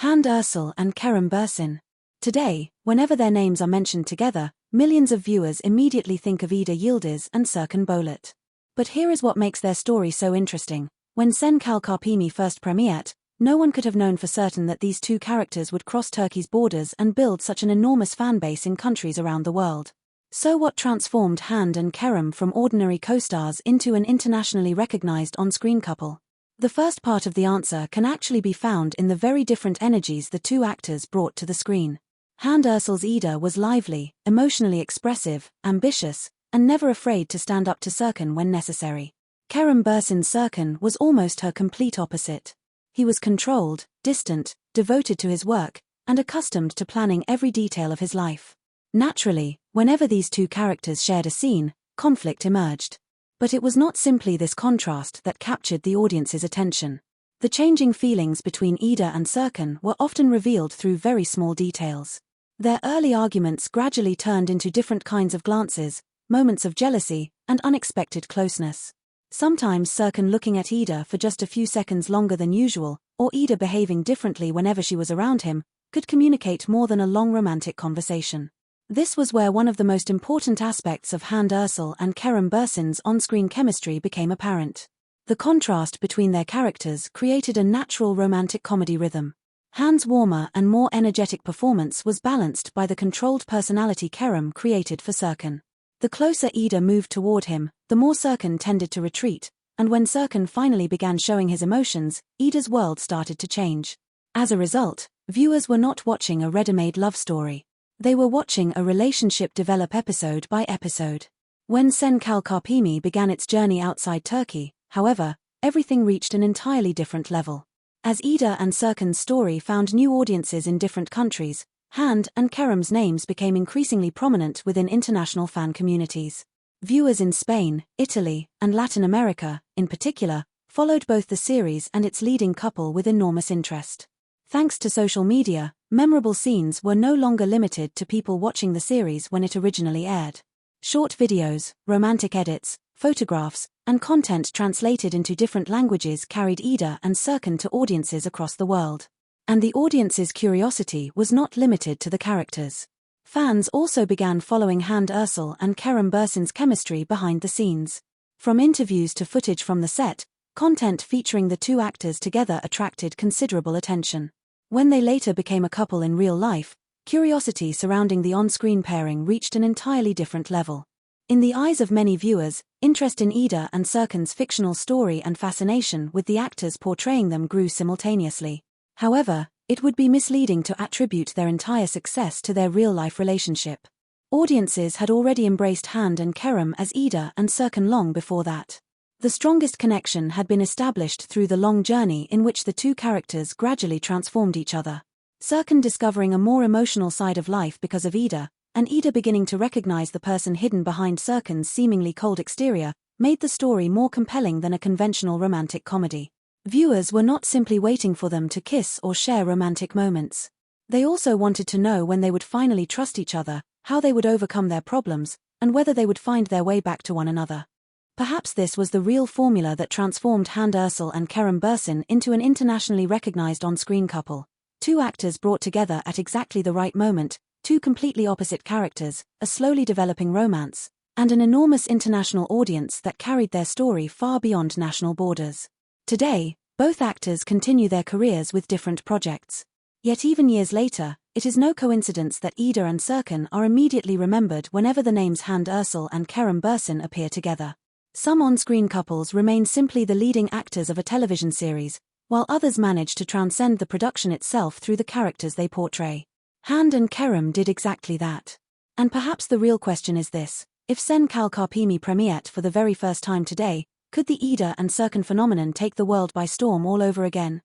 Hande Erçel and Kerem Bürsin. Today, whenever their names are mentioned together, millions of viewers immediately think of Ida Yildiz and Serkan Bolat. But here is what makes their story so interesting. When Sen Kalkarpimi first premiered, no one could have known for certain that these two characters would cross Turkey's borders and build such an enormous fan base in countries around the world. So what transformed Hande and Kerem from ordinary co-stars into an internationally recognized on-screen couple? The first part of the answer can actually be found in the very different energies the two actors brought to the screen. Hande Erçel's Ida was lively, emotionally expressive, ambitious, and never afraid to stand up to Serkan when necessary. Kerem Bürsin's Serkan was almost her complete opposite. He was controlled, distant, devoted to his work, and accustomed to planning every detail of his life. Naturally, whenever these two characters shared a scene, conflict emerged. But it was not simply this contrast that captured the audience's attention. The changing feelings between Ida and Serkan were often revealed through very small details. Their early arguments gradually turned into different kinds of glances, moments of jealousy, and unexpected closeness. Sometimes Serkan looking at Ida for just a few seconds longer than usual, or Ida behaving differently whenever she was around him, could communicate more than a long romantic conversation. This was where one of the most important aspects of Hande Erçel and Kerem Bürsin's on-screen chemistry became apparent. The contrast between their characters created a natural romantic comedy rhythm. Hande's warmer and more energetic performance was balanced by the controlled personality Kerem created for Serkan. The closer Ida moved toward him, the more Serkan tended to retreat, and when Serkan finally began showing his emotions, Ida's world started to change. As a result, viewers were not watching a ready-made love story. They were watching a relationship develop episode by episode. When Sen Kalkarpimi began its journey outside Turkey, however, everything reached an entirely different level. As Ida and Serkan's story found new audiences in different countries, Hande and Kerem's names became increasingly prominent within international fan communities. Viewers in Spain, Italy, and Latin America, in particular, followed both the series and its leading couple with enormous interest. Thanks to social media, memorable scenes were no longer limited to people watching the series when it originally aired. Short videos, romantic edits, photographs, and content translated into different languages carried Ida and Serkan to audiences across the world. And the audience's curiosity was not limited to the characters. Fans also began following Hande Erçel and Kerem Bürsin's chemistry behind the scenes. From interviews to footage from the set, content featuring the two actors together attracted considerable attention. When they later became a couple in real life, curiosity surrounding the on-screen pairing reached an entirely different level. In the eyes of many viewers, interest in Ida and Serkan's fictional story and fascination with the actors portraying them grew simultaneously. However, it would be misleading to attribute their entire success to their real-life relationship. Audiences had already embraced Hande and Kerem as Ida and Serkan long before that. The strongest connection had been established through the long journey in which the two characters gradually transformed each other. Serkan discovering a more emotional side of life because of Ida, and Ida beginning to recognize the person hidden behind Serkan's seemingly cold exterior, made the story more compelling than a conventional romantic comedy. Viewers were not simply waiting for them to kiss or share romantic moments. They also wanted to know when they would finally trust each other, how they would overcome their problems, and whether they would find their way back to one another. Perhaps this was the real formula that transformed Hande Erçel and Kerem Bürsin into an internationally recognized on-screen couple. Two actors brought together at exactly the right moment, two completely opposite characters, a slowly developing romance, and an enormous international audience that carried their story far beyond national borders. Today, both actors continue their careers with different projects. Yet even years later, it is no coincidence that Ida and Serkan are immediately remembered whenever the names Hande Erçel and Kerem Bürsin appear together. Some on-screen couples remain simply the leading actors of a television series, while others manage to transcend the production itself through the characters they portray. Hande and Kerem did exactly that. And perhaps the real question is this: if Sen Kalkarpimi premiered for the very first time today, could the Ida and Serkan phenomenon take the world by storm all over again?